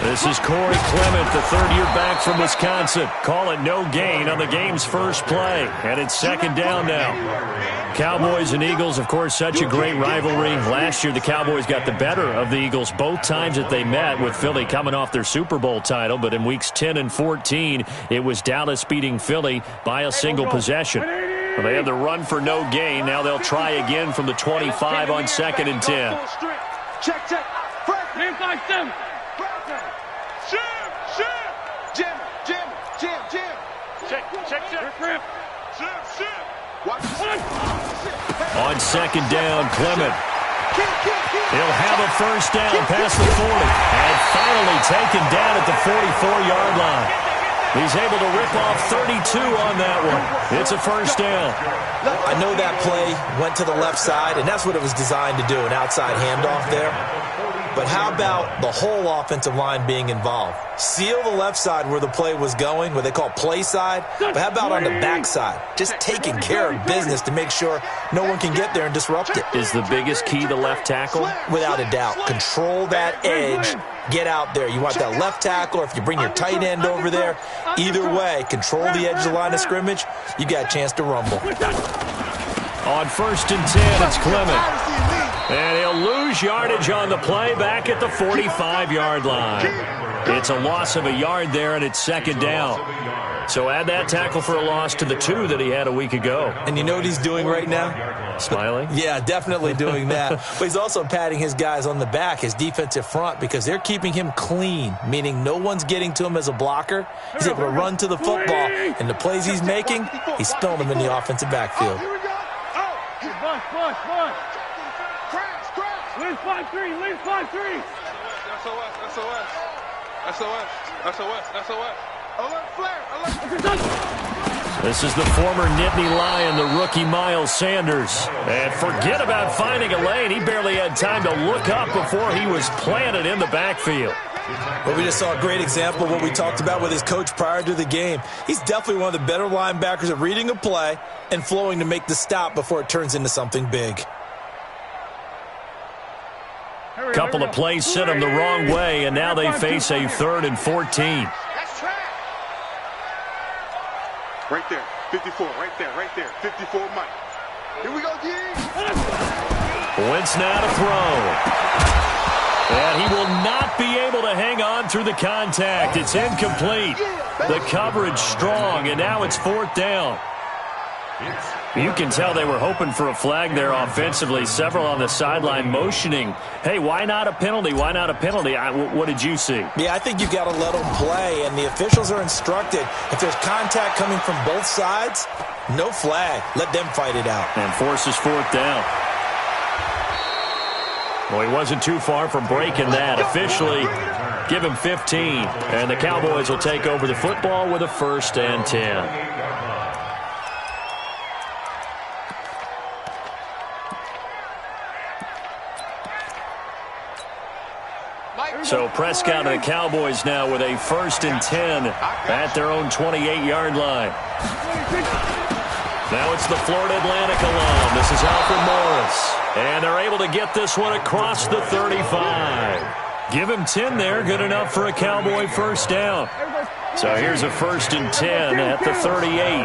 This is Corey Clement, the third-year back from Wisconsin. Call it no gain on the game's first play. And it's second down now. Cowboys and Eagles, of course, such a great rivalry. Last year, the Cowboys got the better of the Eagles both times that they met, with Philly coming off their Super Bowl title. But in weeks 10 and 14, it was Dallas beating Philly by a single possession. Well, they had the run for no gain. Now they'll try again from the 25 on 2nd and 10. Check. On 2nd down, Clement. He'll have a first down past the 40. And finally taken down at the 44-yard line. He's able to rip off 32 on that one. It's a first down. I know that play went to the left side, and that's what it was designed to do, an outside handoff there. But how about the whole offensive line being involved? Seal the left side where the play was going, what they call play side. But how about on the back side? Just taking care of business to make sure no one can get there and disrupt it. Is the biggest key the left tackle? Without a doubt. Control that edge. Get out there. You want that left tackle, or if you bring your tight end over there, either way, control the edge of the line of scrimmage, you got a chance to rumble. On 1st and 10, it's Clement. And he'll lose yardage on the play back at the 45-yard line. It's a loss of a yard there, and it's second down. So add that tackle for a loss to the 2 that he had a week ago. And you know what he's doing right now? Smiling? Yeah, definitely doing that. But he's also patting his guys on the back, his defensive front, because they're keeping him clean, meaning no one's getting to him as a blocker. He's able to run to the football, and the plays he's making, he's spilling them in the offensive backfield. Leave 5-3, leave 5-3. SOS. Alert flare. This is the former Nittany Lion, the rookie Miles Sanders. And forget about finding a lane. He barely had time to look up before he was planted in the backfield. Well, we just saw a great example of what we talked about with his coach prior to the game. He's definitely one of the better linebackers at reading a play and flowing to make the stop before it turns into something big. Couple of plays sent them the wrong way, and now they face a 3rd and 14. Right there, 54, right there, 54 Mike. Here we go, D. Wentz now to throw. And he will not be able to hang on through the contact. It's incomplete. The coverage strong, and now it's 4th down. You can tell they were hoping for a flag there offensively. Several on the sideline motioning, hey, why not a penalty? Why not a penalty? What did you see? Yeah, I think you've got to let them play, and the officials are instructed. If there's contact coming from both sides, no flag. Let them fight it out. And forces 4th down. Well, he wasn't too far from breaking that. Officially, give him 15. And the Cowboys will take over the football with a 1st and 10. So Prescott and the Cowboys now with a 1st and 10 at their own 28-yard line. Now it's the Florida Atlantic alum. This is Alfred Morris. And they're able to get this one across the 35. Give him 10 there. Good enough for a Cowboy first down. So here's a 1st and 10 at the 38.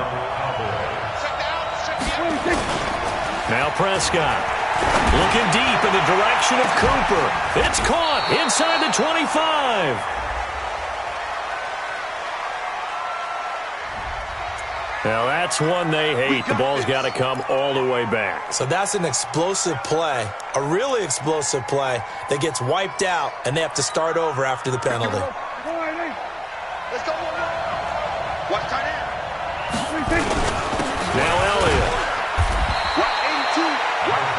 Now Prescott. Looking deep in the direction of Cooper. It's caught inside the 25. Now that's one they hate. The ball's got to come all the way back. So that's an explosive play, a really explosive play that gets wiped out, and they have to start over after the penalty. Let's go. Watch tight end. Now Elliott.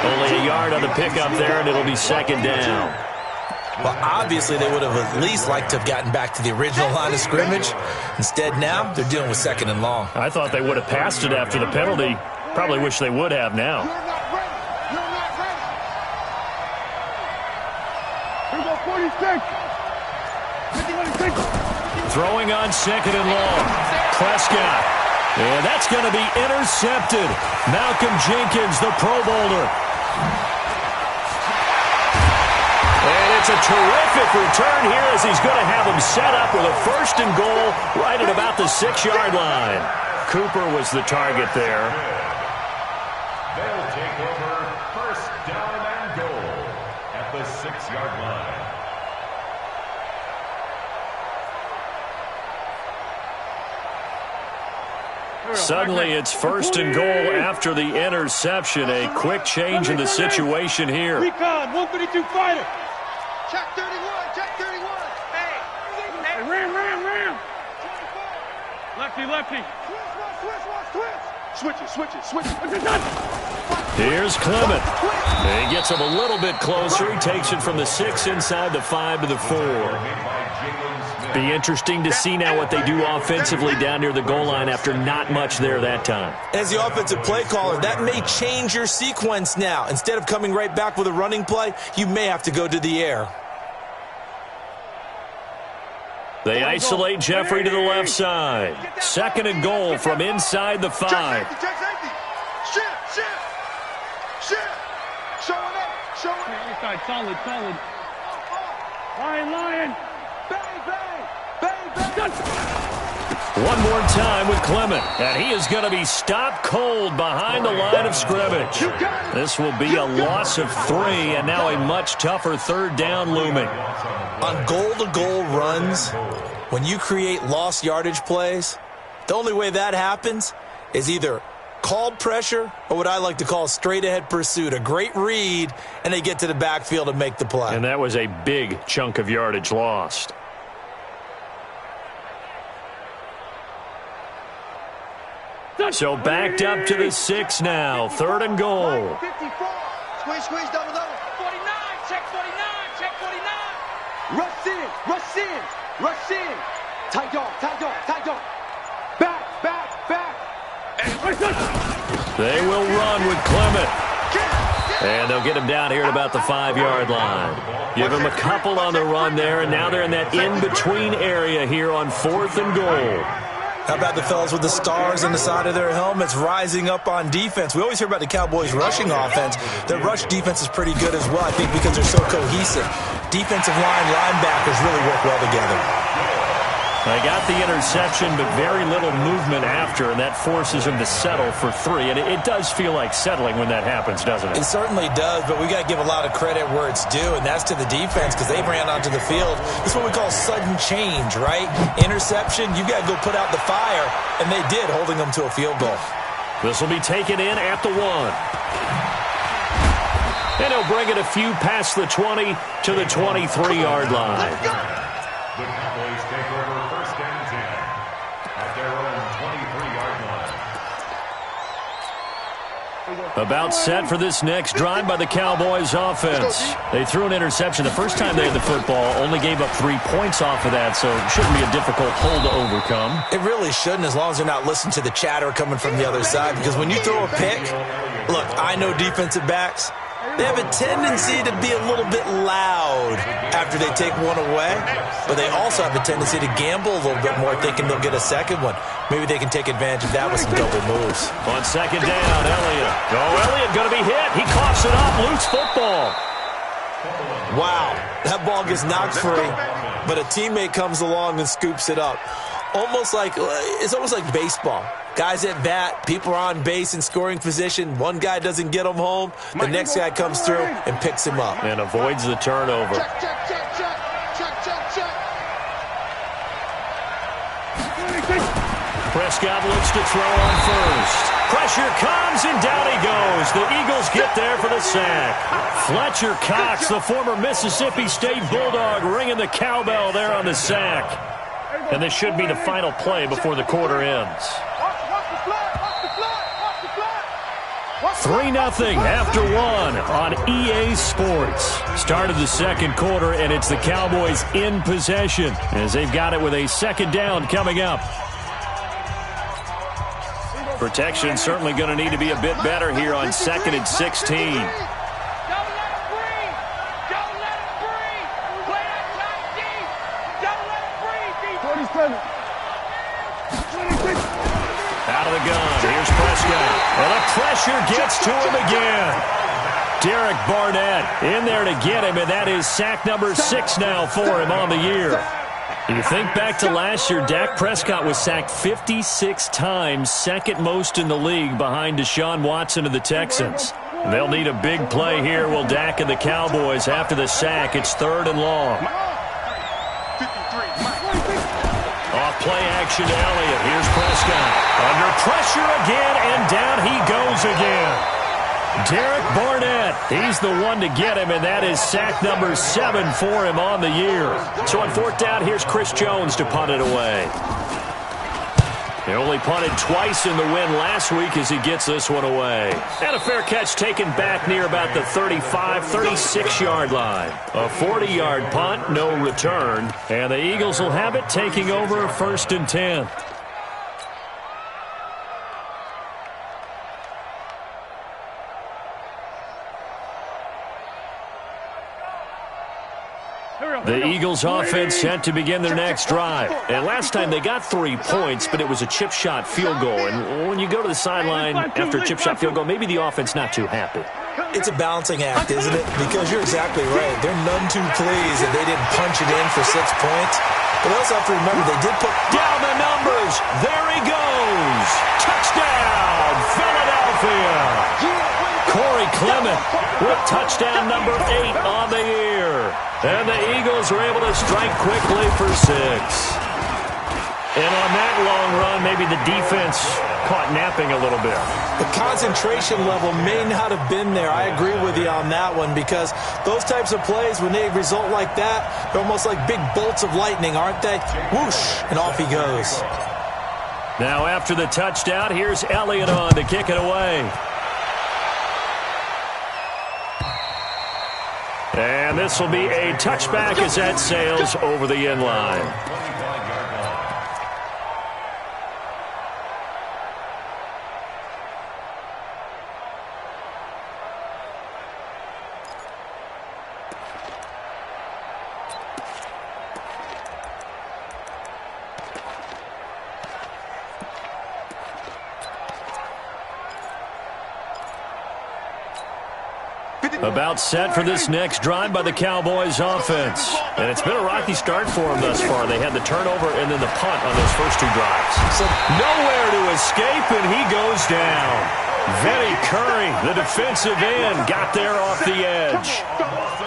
Only a yard on the pickup there, and it'll be second down. Well, obviously they would have at least liked to have gotten back to the original line of scrimmage. Instead, now they're dealing with 2nd and long. I thought they would have passed it after the penalty. Probably wish they would have now. Throwing on 2nd and long. Prescott. And that's going to be intercepted. Malcolm Jenkins, the Pro Bowler. And It's a terrific return here as he's going to have him set up with a 1st and goal right at about the 6-yard line. Cooper was the target there. They'll take over 1st down and goal at the 6-yard line. Suddenly it's 1st and goal after the interception. A quick change in the situation here. Recon, 132 fighter. Check 31, check 31. Hey, ram. Lefty. Switch it. Here's Clement. He gets him a little bit closer. He takes it from the 6 inside the 5 to the 4. Be interesting to see now what they do offensively down near the goal line after not much there that time. As the offensive play caller, that may change your sequence now. Instead of coming right back with a running play, you may have to go to the air. They isolate Jeffrey to the left side. 2nd and goal from inside the 5. Check's empty. Shift. Showing up. Inside, solid. Lion. Bang. One more time with Clement, and he is going to be stopped cold behind the line of scrimmage. This will be a loss of 3, and now a much tougher 3rd down looming. On goal-to-goal runs, when you create lost yardage plays, the only way that happens is either called pressure or what I like to call straight-ahead pursuit, a great read, and they get to the backfield and make the play. And that was a big chunk of yardage lost. So backed up to the 6 now. 3rd and goal. 54. Squeeze, double. 49, check 49. Rush in. Tight dog. Back. They will run with Clement. And they'll get him down here at about the 5-yard line. Give him a couple on the run there, and now they're in that in-between area here on 4th and goal. How about the fellas with the stars on the side of their helmets rising up on defense? We always hear about the Cowboys' rushing offense. Their rush defense is pretty good as well, I think, because they're so cohesive. Defensive line, linebackers really work well together. They got the interception, but very little movement after, and that forces them to settle for 3. And it does feel like settling when that happens, doesn't it? It certainly does, but we got to give a lot of credit where it's due, and that's to the defense because they ran onto the field. This is what we call sudden change, right? Interception, you got to go put out the fire, and they did, holding them to a field goal. This will be taken in at the 1. And he'll bring it a few past the 20 to the 23-yard line. The Cowboys take over 1st and 10 at their own 23-yard line. About set for this next drive by the Cowboys offense. They threw an interception the first time they had the football, only gave up 3 points off of that, so it shouldn't be a difficult hole to overcome. It really shouldn't, as long as they're not listening to the chatter coming from the other side, because when you throw a pick, look, I know defensive backs, they have a tendency to be a little bit loud after they take one away, but they also have a tendency to gamble a little bit more, thinking they'll get a second one. Maybe they can take advantage of that with some double moves. On 2nd down, Elliott. Elliott going to be hit. He coughs it up. Loose football. Wow, that ball gets knocked free, but a teammate comes along and scoops it up. It's almost like baseball. Guys at bat, people are on base in scoring position. One guy doesn't get him home. The next guy comes through and picks him up. And avoids the turnover. Check. Prescott looks to throw on first. Pressure comes, and down he goes. The Eagles get there for the sack. Fletcher Cox, the former Mississippi State Bulldog, ringing the cowbell there on the sack. And this should be the final play before the quarter ends. 3-0 after 1 on EA Sports. Started the 2nd quarter, and it's the Cowboys in possession as they've got it with a 2nd down coming up. Protection certainly going to need to be a bit better here on 2nd and 16. Out of the gun. Here's Prescott. Well, the pressure gets to him again. Derek Barnett in there to get him, and that is sack number 6 now for him on the year. You think back to last year, Dak Prescott was sacked 56 times, second most in the league behind Deshaun Watson of the Texans. They'll need a big play here, will Dak and the Cowboys after the sack. It's 3rd and long. Off play action to Elliott. Here's Prescott. Under pressure again, and down he goes again. Derek Barnett, he's the one to get him, and that is sack number 7 for him on the year. So on 4th down, here's Chris Jones to punt it away. He only punted twice in the win last week as he gets this one away. And a fair catch taken back near about the 35, 36-yard line. A 40-yard punt, no return. And the Eagles will have it, taking over 1st and 10. The Eagles offense set to begin their next drive. And last time they got 3 points, but it was a chip shot field goal. And when you go to the sideline after a chip shot field goal, maybe the offense not too happy. It's a balancing act, isn't it? Because you're exactly right. They're none too pleased that they didn't punch it in for 6 points. But they also have to remember they did put down the numbers. There he goes. Touchdown, Philadelphia. Corey Clement with touchdown number 8 on the year. And the Eagles were able to strike quickly for 6. And on that long run, maybe the defense caught napping a little bit. The concentration level may not have been there. I agree with you on that one, because those types of plays, when they result like that, they're almost like big bolts of lightning, aren't they? Whoosh, and off he goes. Now after the touchdown, here's Elliott on to kick it away. And this will be a touchback as that sails over the end line. About set for this next drive by the Cowboys offense. And it's been a rocky start for them thus far. They had the turnover and then the punt on those first 2 drives. So nowhere to escape, and he goes down. Vinny Curry, the defensive end, got there off the edge.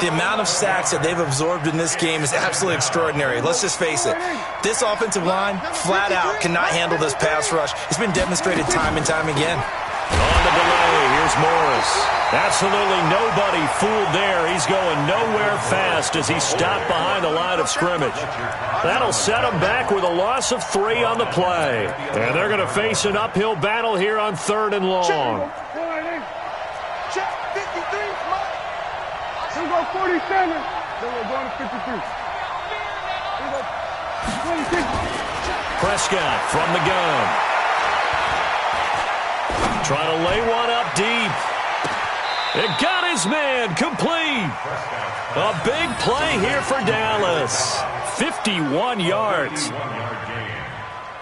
The amount of sacks that they've absorbed in this game is absolutely extraordinary. Let's just face it. This offensive line, flat out, cannot handle this pass rush. It's been demonstrated time and time again. On the delay, here's Morris. Absolutely nobody fooled there. He's going nowhere fast as he stopped behind the line of scrimmage. That'll set him back with a loss of 3 on the play. And they're going to face an uphill battle here on 3rd and long. Check 53. Here we go 47. Then we're going to 53. Here we go 26. Prescott from the gun. Trying to lay one up deep. It got his man complete. A big play here for Dallas. 51 yards.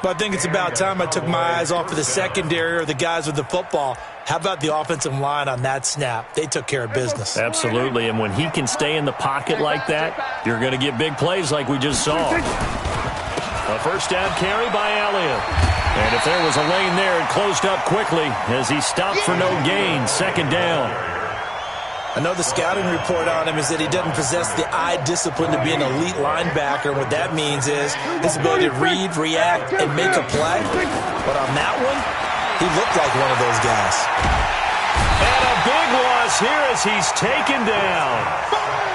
But I think it's about time I took my eyes off of the secondary or the guys with the football. How about the offensive line on that snap? They took care of business. Absolutely, and when he can stay in the pocket like that, you're going to get big plays like we just saw. A first down carry by Elliott. And if there was a lane there, it closed up quickly as he stopped for no gain. 2nd down. I know the scouting report on him is that he doesn't possess the eye discipline to be an elite linebacker. What that means is his ability to read, react, and make a play. But on that one, he looked like one of those guys. And a big loss here as he's taken down.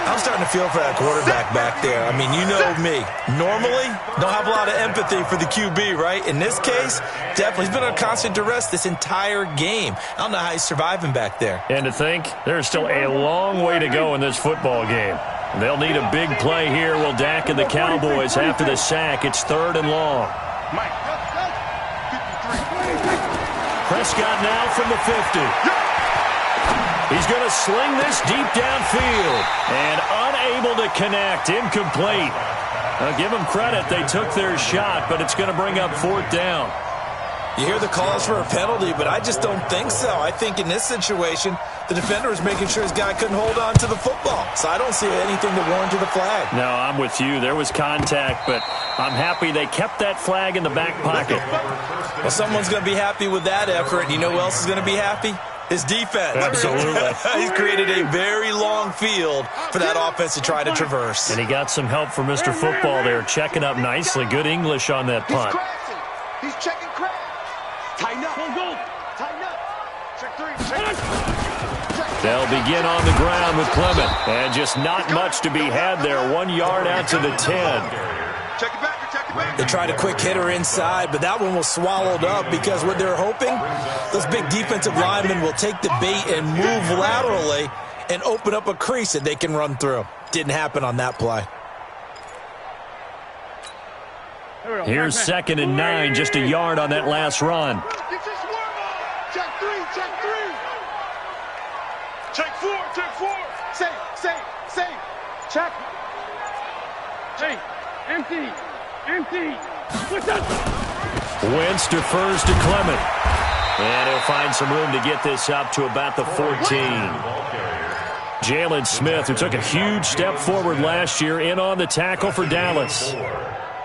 I'm starting to feel for that quarterback back there. I mean, you know me. Normally, don't have a lot of empathy for the QB, right? In this case, definitely. He's been on constant duress this entire game. I don't know how he's surviving back there. And to think, there's still a long way to go in this football game. They'll need a big play here, will Dak and the Cowboys after the sack. It's 3rd and long. Prescott now from the 50. He's going to sling this deep downfield. And unable to connect. Incomplete. Give them credit. They took their shot, but it's going to bring up 4th down. You hear the calls for a penalty, but I just don't think so. I think in this situation, the defender is making sure his guy couldn't hold on to the football. So I don't see anything to warrant the flag. No, I'm with you. There was contact, but I'm happy they kept that flag in the back pocket. Well, someone's going to be happy with that effort. And you know who else is going to be happy? His defense. Absolutely. He's created a very long field for that offense to try to traverse. And he got some help from Mr. Football there, checking up nicely. Good English on that punt. He's checking crap. Tighten up. Go. Tighten up. Check three. They'll begin on the ground with Clement. And just not much to be had there. 1 yard out to the 10. Check it back. Check it back. They tried a quick hitter inside, but that one was swallowed up because what they're hoping, those big defensive linemen will take the bait and move laterally and open up a crease that they can run through. Didn't happen on that play. Here's 2nd and 9, just a yard on that last run. Check three. Check four. Say. Check. Hey, empty. What's up? Wentz defers to Clement. And he'll find some room to get this up to about the 14. Jalen Smith, who took a huge step forward last year, in on the tackle for Dallas.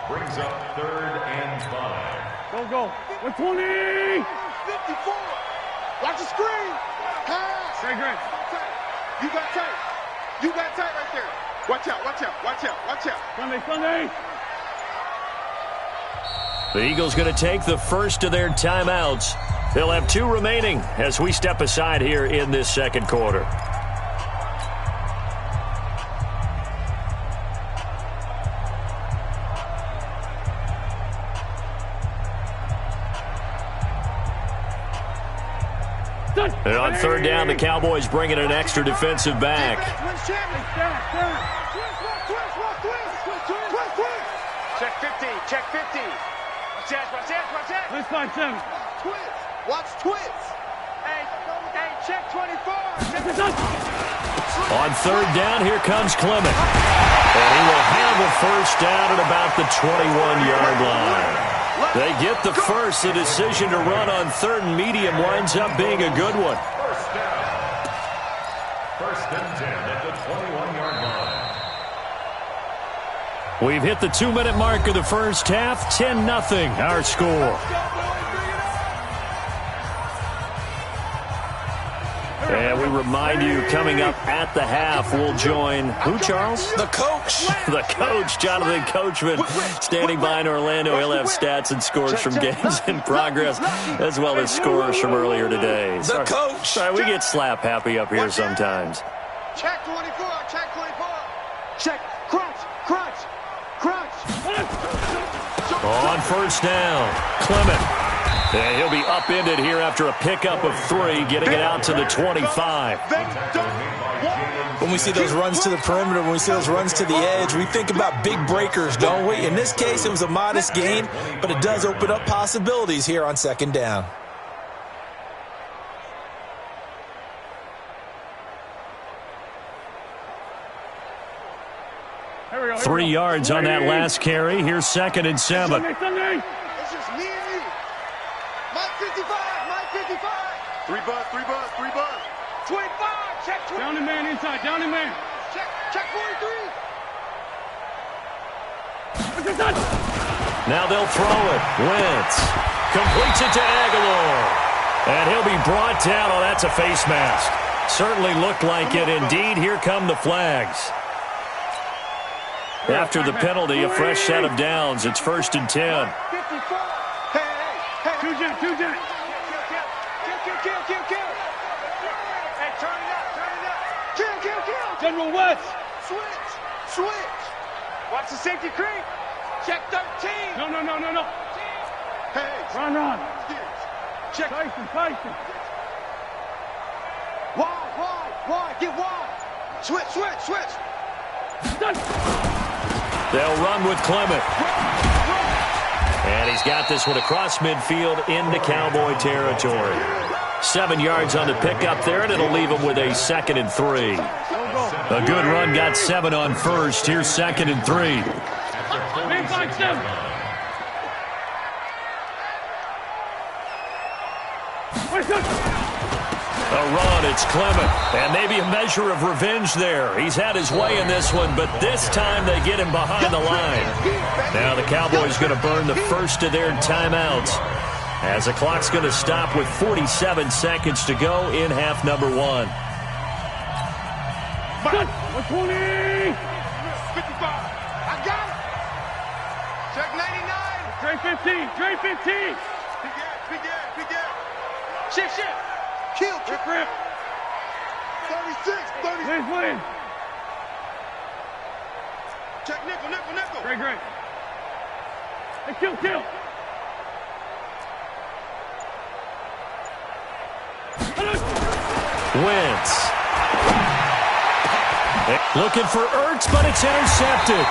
Brings up 3rd and 5. Go. 120. 54. Watch the screen. Pass. Great. You got tight right there. Watch out. Sunday. The Eagles going to take the first of their timeouts. They'll have 2 remaining as we step aside here in this second quarter. And on 3rd down, the Cowboys bring in an extra defensive back. Check 50. Watch that. Let's find 7. Watch twits. Hey, check 24. On 3rd down, here comes Clement. And he will have a first down at about the 21-yard line. They get the first. The decision to run on 3rd and medium winds up being a good one. First down. 1st and 10 at the 21-yard line. We've hit the 2-minute mark of the first half. 10-0 our score. And we remind you, coming up at the half, we'll join who, Charles? The coach. The coach, Jonathan Coachman, standing by in Orlando. He'll have stats and scores from games in progress, as well as scores from earlier today. The coach. Sorry, we get slap happy up here sometimes. Check 24. Check. Crunch. On 1st down, Clement. And he'll be upended here after a pickup of 3, getting it out to the 25. When we see those runs to the perimeter, when we see those runs to the edge, we think about big breakers, don't we? In this case, it was a modest gain, but it does open up possibilities here on 2nd down. Here we go. 3 yards on that last carry. Here's 2nd and 7. Sunday. It's just me and you. Mike 55. 3 buzz. 25. Check 20. Down the man inside. Check 43. Now they'll throw it. Wentz completes it to Aguilar. And he'll be brought down. Oh, that's a face mask. Certainly looked like it. Indeed, here come the flags. After the penalty, a fresh set of downs. It's 1st and 10. 54. Hey. 2 jet. Kill. Hey, turn it up. Kill. General West. Switch. Watch the safety creep. Check 13. No. Hey. Run. Check. Tyson. Wide. Get wide. Switch. They'll run with Clement. And he's got this one across midfield into Cowboy territory. 7 yards on the pickup there, and it'll leave him with a 2nd and 3. A good run got 7 on 1st. Here's 2nd and 3. A run, it's Clement. And maybe a measure of revenge there. He's had his way in this one, but this time they get him behind the line. Now the Cowboys going to burn the first of their timeouts, as the clock's going to stop with 47 seconds to go in half number one. 120! 55. I got it. Check 99. Trey 15. Trey 15. Big gap. Shift. Kill. Rip. 36. Liz. Check nickel. Great. Hey, kill. Wentz. Looking for Ertz, but it's intercepted.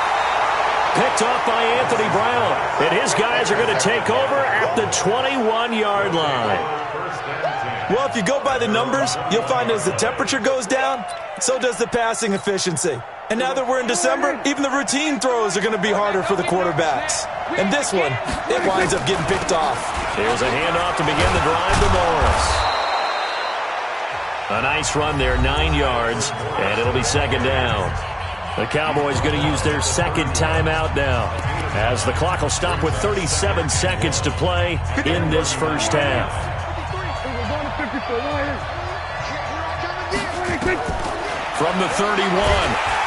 Picked off by Anthony Brown. And his guys are going to take over at the 21-yard line. Well, if you go by the numbers, you'll find as the temperature goes down, so does the passing efficiency. And now that we're in December, even the routine throws are going to be harder for the quarterbacks. And this one, it winds up getting picked off. Here's a handoff to begin the drive to Morris. A nice run there, 9 yards, and it'll be second down. The Cowboys going to use their second timeout now, as the clock will stop with 37 seconds to play in this first half. From the 31,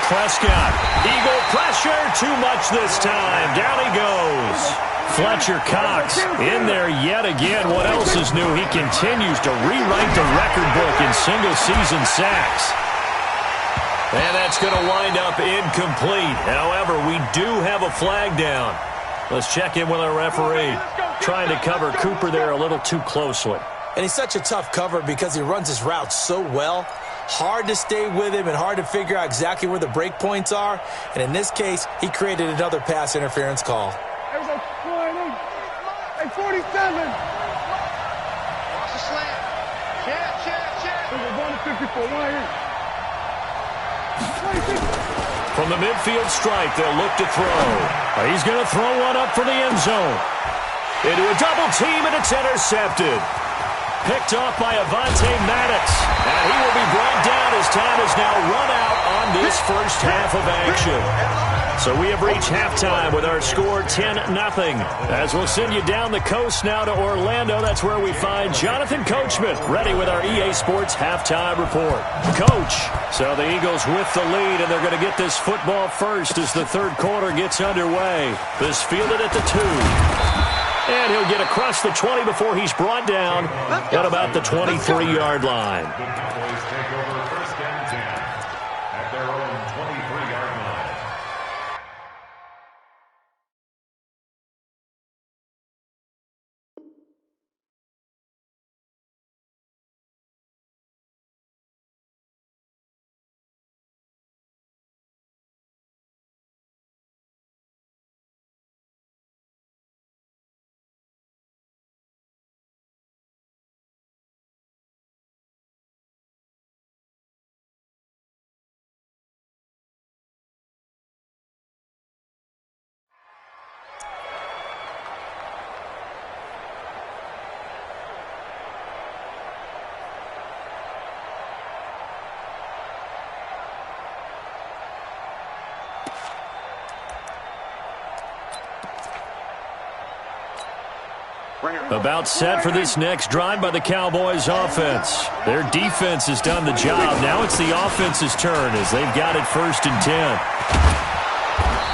Prescott. Eagle pressure, too much this time. Down he goes. Fletcher Cox in there yet again. What else is new? He continues to rewrite the record book in single-season sacks. And that's going to wind up incomplete. However, we do have a flag down. Let's check in with our referee. Trying to cover Cooper there a little too closely. And he's such a tough cover because he runs his routes so well. Hard to stay with him and hard to figure out exactly where the break points are. And in this case, he created another pass interference call. Hey, 47. Watch the slant. Check. We're going to 54. From the midfield stripe, they'll look to throw. He's going to throw one up for the end zone. Into a double team, and it's intercepted. Picked off by Avonte Maddox. And he will be brought down as time is now run out on this first half of action. So we have reached halftime with our score 10-0. As we'll send you down the coast now to Orlando, that's where we find Jonathan Coachman ready with our EA Sports halftime report. Coach, so the Eagles with the lead, and they're going to get this football first as the third quarter gets underway. This fielded at the 2. And he'll get across the 20 before he's brought down at about the 23-yard line. The Cowboys take over first and 10 at their own 23-yard line. About set for this next drive by the Cowboys offense. Their defense has done the job. Now it's the offense's turn as they've got it first and 10.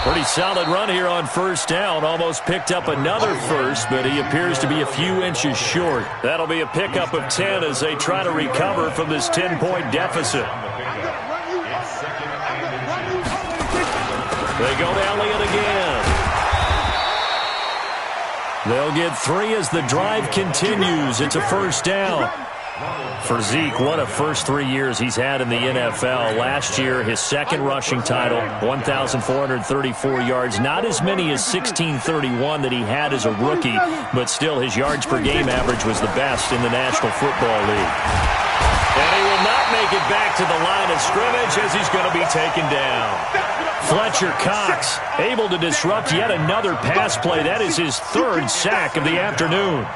Pretty solid run here on first down. Almost picked up another first, but he appears to be a few inches short. That'll be a pickup of 10 as they try to recover from this 10-point deficit. They go to Elliott again. They'll get 3 as the drive continues. It's a first down. For Zeke, what a first 3 years he's had in the NFL. Last year, his second rushing title, 1,434 yards. Not as many as 1,631 that he had as a rookie, but still his yards per game average was the best in the National Football League. And he will not make it back to the line of scrimmage as he's going to be taken down. Fletcher Cox able to disrupt yet another pass play. That is his 3rd sack of the afternoon.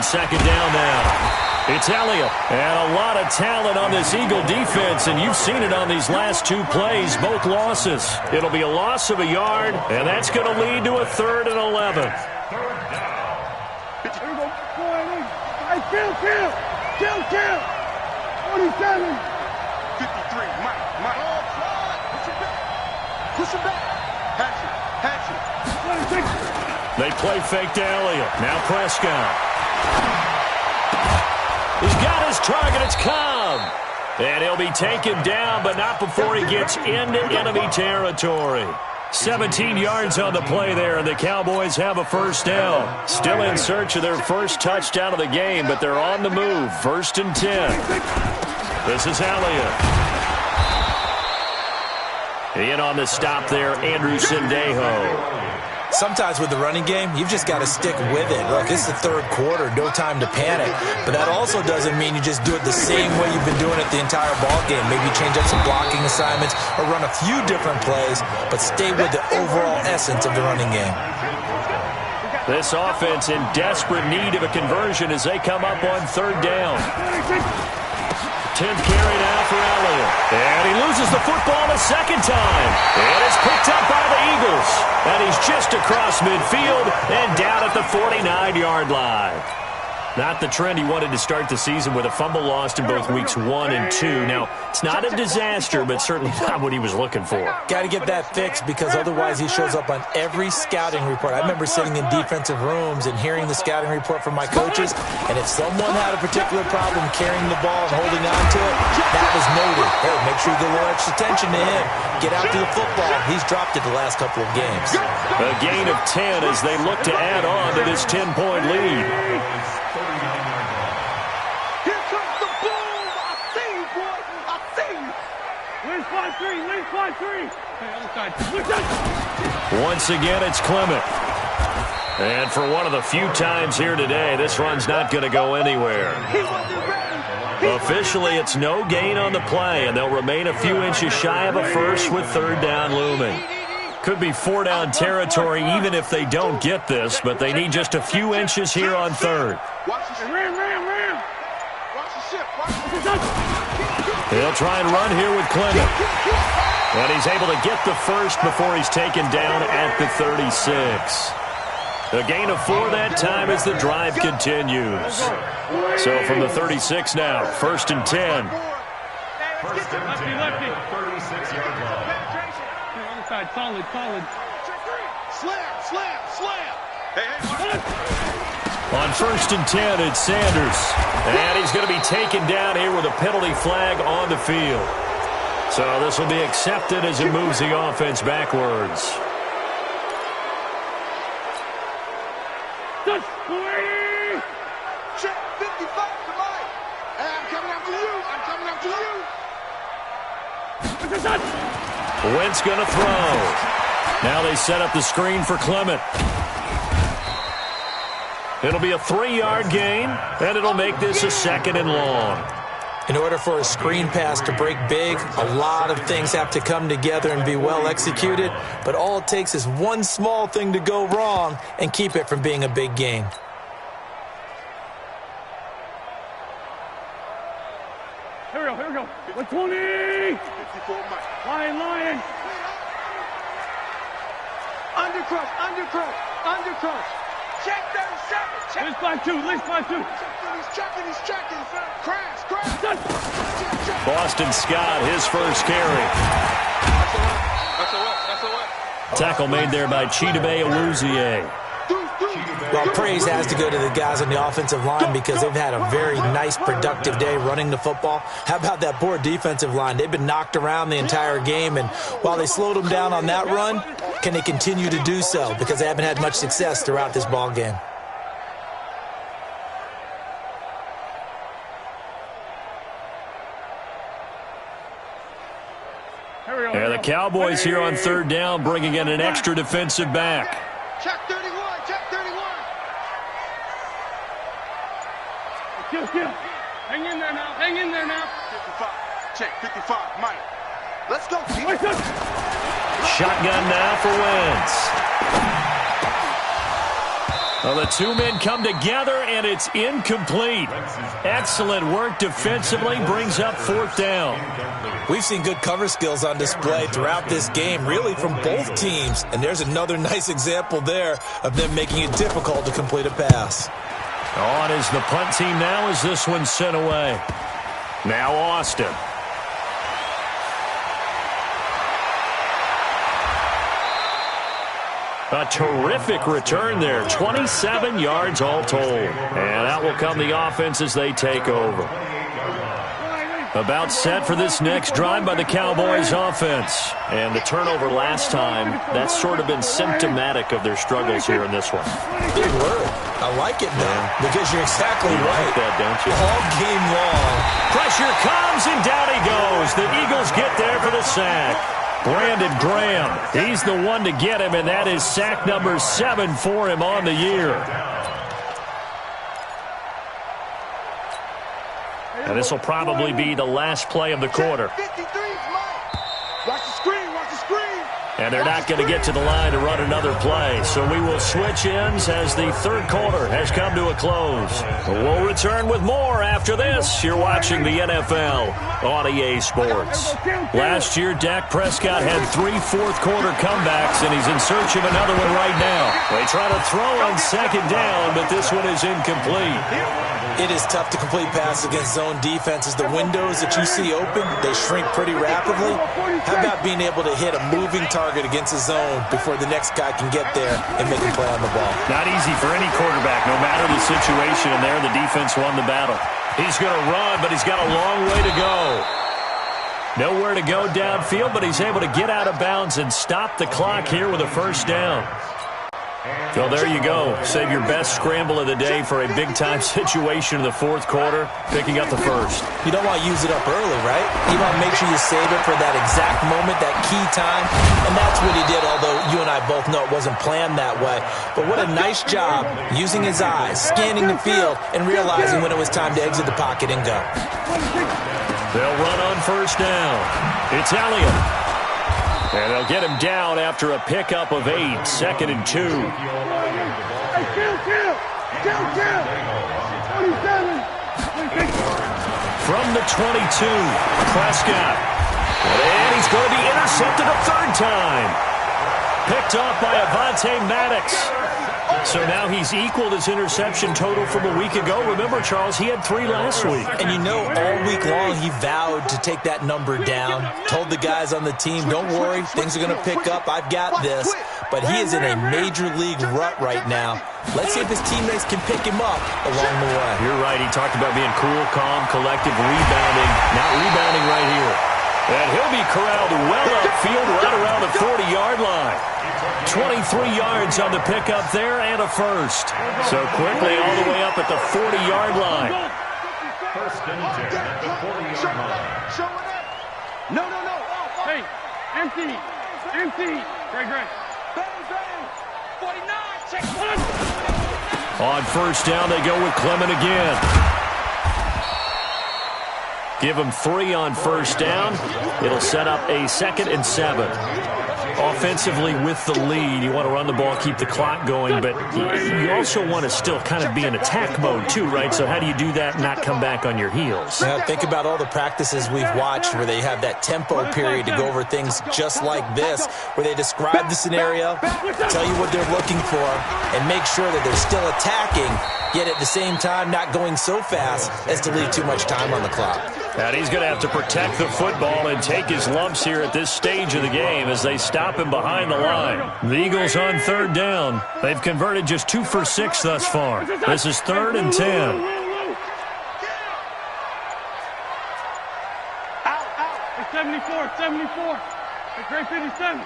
second down now. It's Elliott. And a lot of talent on this Eagle defense, and you've seen it on these last two plays, both losses. It'll be a loss of a yard, and that's going to lead to a 3rd and 11. Here we go. Kill. 47. 53, Mike. Push him back. Hatch it. They play fake to Elliott. Now Prescott. He's got his target. It's Cobb. And he'll be taken down, but not before he gets into enemy territory. 17 yards on the play there, and the Cowboys have a first down. Still in search of their first touchdown of the game, but they're on the move. 1st and 10. This is Elliott. In on the stop there, Andrew Sendejo. Sometimes with the running game, you've just got to stick with it. Look, it's the 3rd quarter, no time to panic. But that also doesn't mean you just do it the same way you've been doing it the entire ball game. Maybe change up some blocking assignments or run a few different plays, but stay with the overall essence of the running game. This offense in desperate need of a conversion as they come up on 3rd down. 10th carry now for Elliott. And he loses the football a second time. And it's picked up by the Eagles. And he's just across midfield and down at the 49-yard line. Not the trend he wanted to start the season with a fumble lost in both weeks 1 and 2. Now, it's not a disaster, but certainly not what he was looking for. Got to get that fixed because otherwise he shows up on every scouting report. I remember sitting in defensive rooms and hearing the scouting report from my coaches, and if someone had a particular problem carrying the ball and holding on to it, that was noted. Hey, make sure you get a little extra attention to him. Get out to the football. He's dropped it the last couple of games. A gain of 10 as they look to add on to this 10-point lead. Once again, it's Clement. And for one of the few times here today, this run's not going to go anywhere. Officially, it's no gain on the play, and they'll remain a few inches shy of a first with 3rd down looming. Could be 4-down territory even if they don't get this, but they need just a few inches here on 3rd. He'll try and run here with Clement. And he's able to get the first before he's taken down at the 36. A gain of 4 that time as the drive continues. So from the 36 now, 1st and 10. First and 10, 36-yard line. Solid. Slam. Hey. On 1st and 10, it's Sanders. And he's going to be taken down here with a penalty flag on the field. So this will be accepted as it moves the offense backwards. Check 55 to Mike. Hey, I'm coming after you. Wentz going to throw. Now they set up the screen for Clement. It'll be a 3-yard gain, and it'll make this a 2nd and long. In order for a screen pass to break big, a lot of things have to come together and be well executed, but all it takes is one small thing to go wrong and keep it from being a big gain. Here we go. 120. 54 Mike. Lion. Undercrush. Check 37. List by two. He's checking. Crash. Boston Scott, his first carry. SOS. Tackle made there by Chidobe Awuzie. Well, praise has to go to the guys on the offensive line because they've had a very nice, productive day running the football. How about that poor defensive line? They've been knocked around the entire game, and while they slowed them down on that run, can they continue to do so? Because they haven't had much success throughout this ball game. And the Cowboys here on 3rd down, bringing in an extra defensive back. Check 31. Kill. Hang in there now. 55. Check 55. Mike. Let's go. Shotgun now for Wentz. Well, the two men come together, and it's incomplete. Excellent work defensively, brings up 4th down. We've seen good cover skills on display throughout this game, really from both teams. And there's another nice example there of them making it difficult to complete a pass. On is the punt team now as this one's sent away. Now Austin. A terrific return there. 27 yards all told. And out will come the offense as they take over. About set for this next drive by the Cowboys offense. And the turnover last time, that's sort of been symptomatic of their struggles here in this one. Big word. I like it now because you're exactly right. Like that, don't you? All game long. Pressure comes and down he goes. The Eagles get there for the sack. Brandon Graham, he's the one to get him, and that is sack number 7 for him on the year. And this will probably be the last play of the quarter. Watch the screen, watch the screen. And they're not going to get to the line to run another play. So we will switch ends as the third quarter has come to a close. We'll return with more after this. You're watching the NFL on EA Sports. Last year, Dak Prescott had 3 fourth-quarter comebacks, and he's in search of another one right now. They try to throw on 2nd down, but this one is incomplete. It is tough to complete passes against zone defenses. The windows that you see open, they shrink pretty rapidly. How about being able to hit a moving target against a zone before the next guy can get there and make a play on the ball? Not easy for any quarterback, no matter the situation, and there the defense won the battle. He's going to run, but he's got a long way to go. Nowhere to go downfield, but he's able to get out of bounds and stop the clock here with a 1st down. So there you go. Save your best scramble of the day for a big-time situation in the 4th quarter, picking up the 1st. You don't want to use it up early, right? You want to make sure you save it for that exact moment, that key time. And that's what he did, although you and I both know it wasn't planned that way. But what a nice job using his eyes, scanning the field, and realizing when it was time to exit the pocket and go. They'll run on 1st down. It's Elliott. And they'll get him down after a pickup of 8, 2nd and 2. Hey, kill. From the 22, Prescott. And he's going to be intercepted a 3rd time. Picked off by Avonte Maddox. So now he's equaled his interception total from a week ago. Remember, Charles, he had 3 last week. And you know, all week long he vowed to take that number down. Told the guys on the team, don't worry, things are going to pick up. I've got this. But he is in a major league rut right now. Let's see if his teammates can pick him up along the way. You're right. He talked about being cool, calm, collective, rebounding. Not rebounding right here. And he'll be corralled well upfield right around the 40-yard line. 23 yards on the pickup there and a 1st. So quickly all the way up at the 40-yard line. 1st and 10 at the 40-yard line. No. Hey, empty. Great. Bang. 49, check 1. On 1st down, they go with Clement again. Give him 3 on 1st down. It'll set up a 2nd and 7. Offensively with the lead, you want to run the ball, keep the clock going, but you also want to still kind of be in attack mode too, right? So how do you do that and not come back on your heels? Now, think about all the practices we've watched where they have that tempo period to go over things just like this, where they describe the scenario, tell you what they're looking for, and make sure that they're still attacking, yet at the same time not going so fast as to leave too much time on the clock. And he's going to have to protect the football and take his lumps here at this stage of the game as they stop him behind the line. The Eagles on 3rd down. They've converted just 2 for 6 thus far. This is 3rd and 10. Out. It's 74. It's great 57.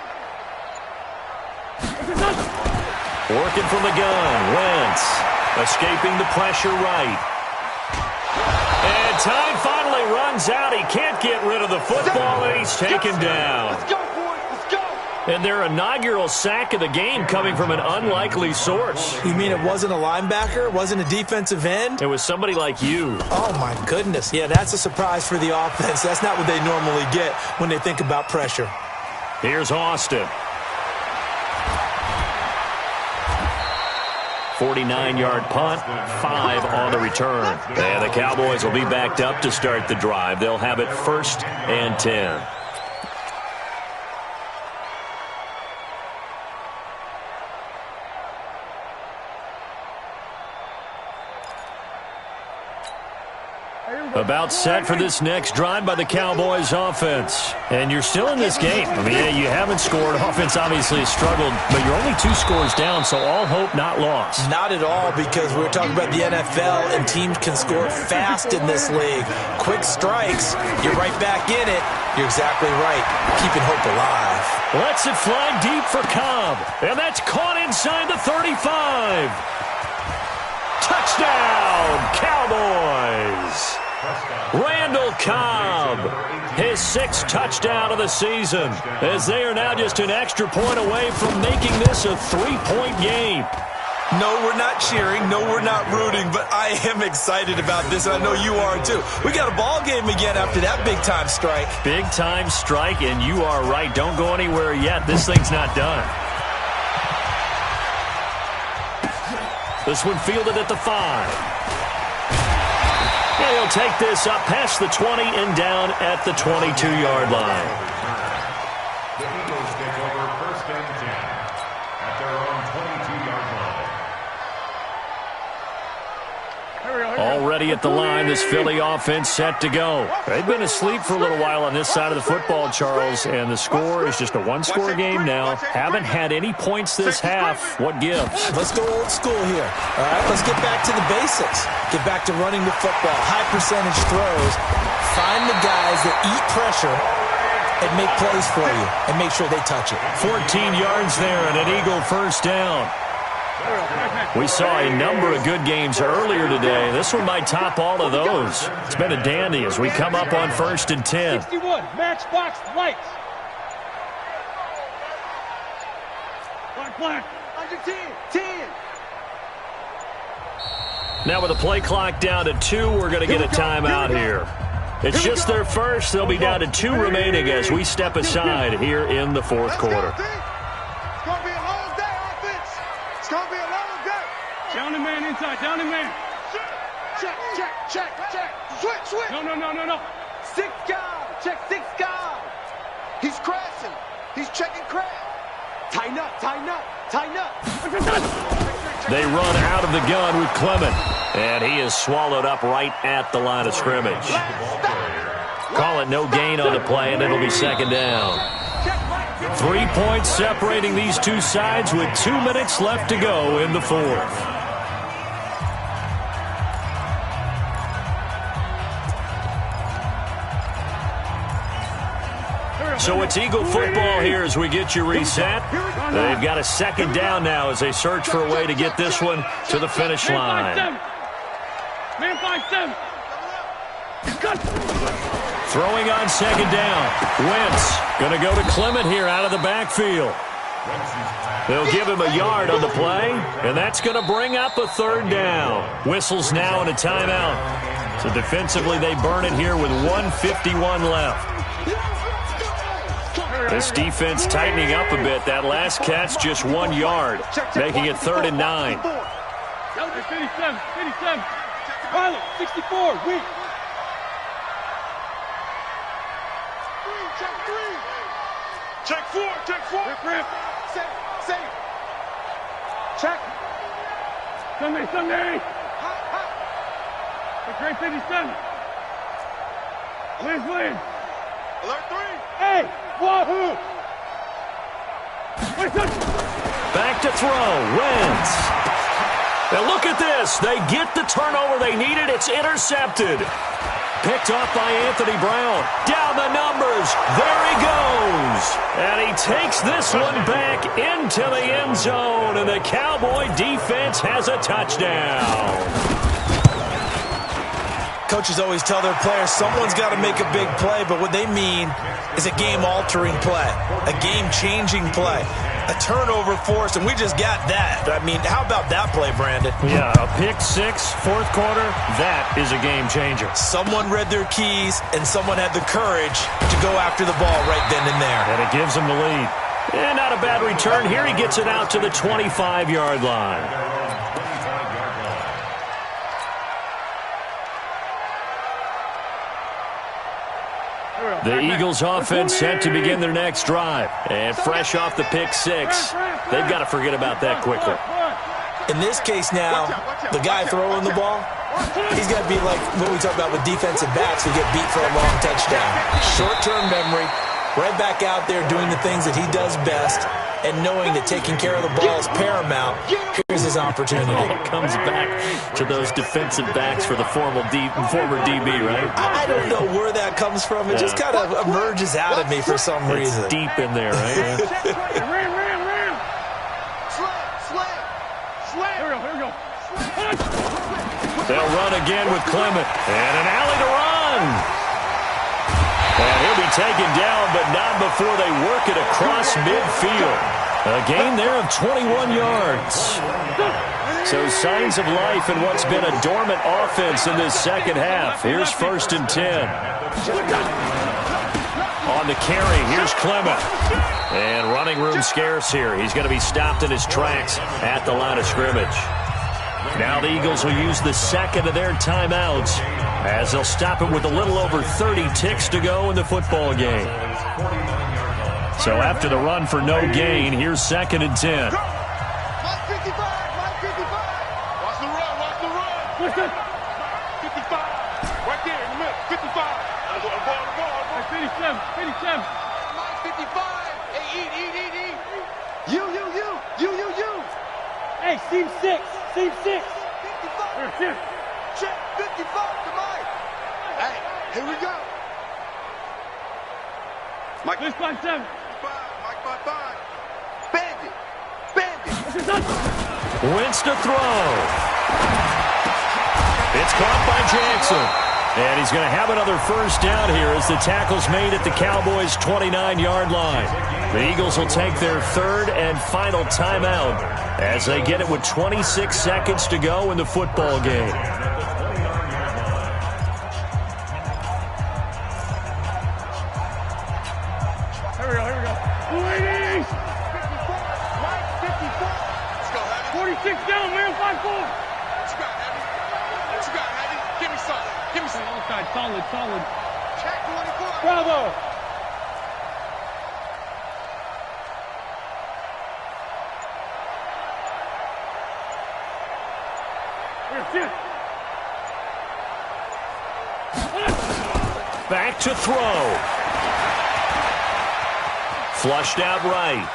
Working from the gun. Wentz escaping the pressure right. And time finally runs out. He can't get rid of the football, and he's taken down. Let's go, boys. Let's go. And their inaugural sack of the game coming from an unlikely source. You mean it wasn't a linebacker? It wasn't a defensive end? It was somebody like you. Oh, my goodness. Yeah, that's a surprise for the offense. That's not what they normally get when they think about pressure. Here's Austin. 49-yard punt, 5 on the return. And the Cowboys will be backed up to start the drive. They'll have it 1st and 10. About set for this next drive by the Cowboys offense. And you're still in this game. I mean, yeah, you haven't scored. Offense obviously has struggled, but you're only 2 scores down, so all hope not lost. Not at all, because we were talking about the NFL, and teams can score fast in this league. Quick strikes, you're right back in it. You're exactly right. Keeping hope alive. Lets it fly deep for Cobb. And that's caught inside the 35. Touchdown, Cowboys. Randall Cobb, his 6th touchdown of the season, as they are now just an extra point away from making this a 3-point game. No, we're not cheering. No, we're not rooting, but I am excited about this, and I know you are too. We got a ball game again after that big-time strike. Big-time strike, and you are right. Don't go anywhere yet. This thing's not done. This one fielded at the 5. And he'll take this up past the 20 and down at the 22-yard line. The Eagles take over 1st and 10 at their own 22-yard line. Already at the line, this Philly offense set to go. They've been asleep for a little while on this side of the football, Charles, and the score is just a 1-score game now. Haven't had any points this half. What gives? Let's go old school here. All right, let's get back to the basics. Get back to running the football, high percentage throws. Find the guys that eat pressure and make plays for you, and make sure they touch it. 14 yards there and an Eagle 1st down. We saw a number of good games earlier today. This one might top all of those. It's been a dandy as we come up on 1st and 10. 61, matchbox lights. Black. 10. Now with the play clock down to 2, we're going to get a timeout here. It's just their first. They'll be down to 2 remaining as we step aside here in the 4th quarter. It's going to be a long day, offense. It's going to be a long day. Down the man inside. Down the man. Check. Switch. No. 6 guys. Check 6 guys. He's crashing. He's checking crash. Tighten up. They run out of the gun with Clement, and he is swallowed up right at the line of scrimmage. Call it no gain on the play, and it'll be 2nd down. 3 points separating these two sides with 2 minutes left to go in the 4th. So it's Eagle football here as we get you reset. They've got a 2nd down now as they search for a way to get this one to the finish line. Man 5-7. Throwing on 2nd down. Wentz going to go to Clement here out of the backfield. They'll give him a yard on the play, and that's going to bring up a 3rd down. Whistles now and a timeout. So defensively they burn it here with 1:51 left. This defense tightening up a bit. That last catch just 1 yard, making it 3rd and 9. 57. Pilot, 64, weak. Check 4. Rip. Safe. Check. Sunday. Great 57. Williams. Alert 3. Hey, wahoo. Back to throw. Wentz. Now look at this. They get the turnover they needed. It's intercepted. Picked off by Anthony Brown. Down the numbers. There he goes. And he takes this one back into the end zone. And the Cowboy defense has a touchdown. Coaches always tell their players someone's got to make a big play, but what they mean is a game-altering play, a game-changing play, a turnover force, and we just got that. I mean, how about that play, Brandon? Yeah, a pick 6, 4th quarter, that is a game-changer. Someone read their keys, and someone had the courage to go after the ball right then and there. And it gives them the lead. And not a bad return. Here he gets it out to the 25-yard line. The Eagles offense set to begin their next drive. And fresh off the pick six, they've got to forget about that quickly. In this case now, the guy throwing the ball, he's got to be like what we talk about with defensive backs who get beat for a long touchdown. Short-term memory, right back out there doing the things that he does best, and knowing that taking care of the ball is paramount. Here's his opportunity. It comes back to those defensive backs for the former DB, right? I don't know where that comes from. It just kind of emerges out of me for some reason. It's deep in there, right? Ram. Slam. Here we go. They'll run again with Clement. And an alley to run. And he'll be taken down, but not before they work it across midfield. A gain there of 21 yards. So signs of life in what's been a dormant offense in this second half. Here's 1st and 10. On the carry, here's Clement. And running room scarce here. He's going to be stopped in his tracks at the line of scrimmage. Now the Eagles will use the second of their timeouts as they'll stop it with a little over 30 ticks to go in the football game. So after the run for no gain, here's 2nd and 10. Mike 55. Watch the run. 55. Right there in the middle. 55. Ball. 57. Mike 55. Hey, eat. You. Hey, seam 6. 55. Check 55 to Mike. Hey, here we go. Mike 657. Mike 55. Bandit. Wins to throw. It's caught by Jackson. And he's going to have another first down here as the tackle's made at the Cowboys' 29-yard line. The Eagles will take their 3rd and final timeout as they get it with 26 seconds to go in the football game. Here we go. Ladies! Mike 54. Let's go, Heavy. 46 down, man. 5-4. What you got, Heavy? Give me some. Outside, solid. Check 24. Bravo! Back to throw. Flushed out right.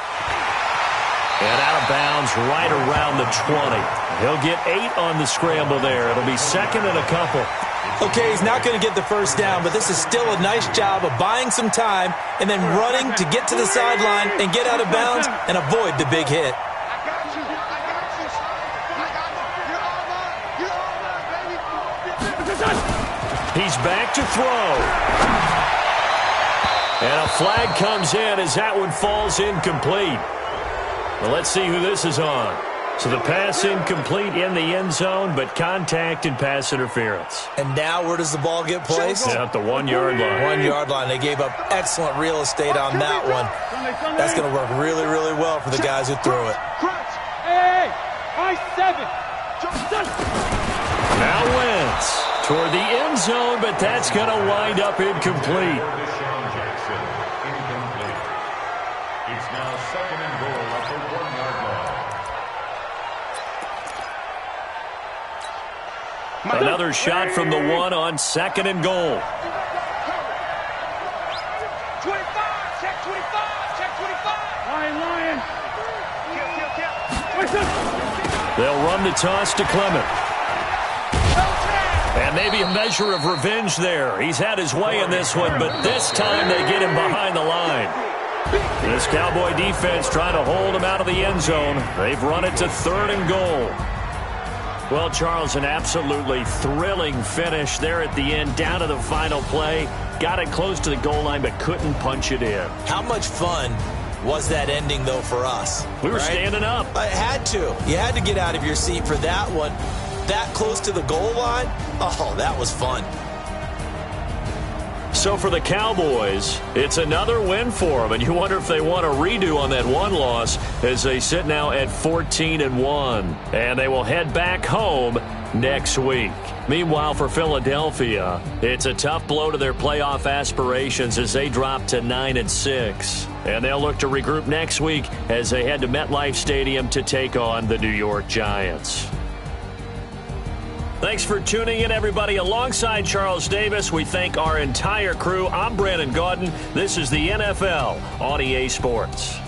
And out of bounds right around the 20. He'll get 8 on the scramble there. It'll be 2nd and a couple. Okay, he's not going to get the first down, but this is still a nice job of buying some time and then running to get to the sideline and get out of bounds and avoid the big hit. I got you. You're all mine, baby. He's back to throw. And a flag comes in as that one falls incomplete. Well, let's see who this is on. So the pass incomplete in the end zone, but contact and pass interference. And now where does the ball get placed? At the 1-yard line. 1-yard line. They gave up excellent real estate on that one. That's going to work really, really well for the guys who threw it. Hey! High 7! Now Wentz toward the end zone, but that's going to wind up incomplete. It's now 2nd and goal at the 1-yard line. Another shot from the 1 on 2nd and goal. 25. Check 25. Lion. They'll run the toss to Clement. And maybe a measure of revenge there. He's had his way in this one, but this time they get him behind the line. This Cowboy defense trying to hold him out of the end zone. They've run it to 3rd and goal. Well, Charles, an absolutely thrilling finish there at the end, down to the final play. Got it close to the goal line, but couldn't punch it in. How much fun was that ending, though, for us? We were standing up. I had to. You had to get out of your seat for that one. That close to the goal line? Oh, that was fun. So for the Cowboys, it's another win for them, and you wonder if they want a redo on that one loss as they sit now at 14-1. And they will head back home next week. Meanwhile, for Philadelphia, it's a tough blow to their playoff aspirations as they drop to 9-6. And they'll look to regroup next week as they head to MetLife Stadium to take on the New York Giants. Thanks for tuning in, everybody. Alongside Charles Davis, we thank our entire crew. I'm Brandon Gaudin. This is the NFL on EA Sports.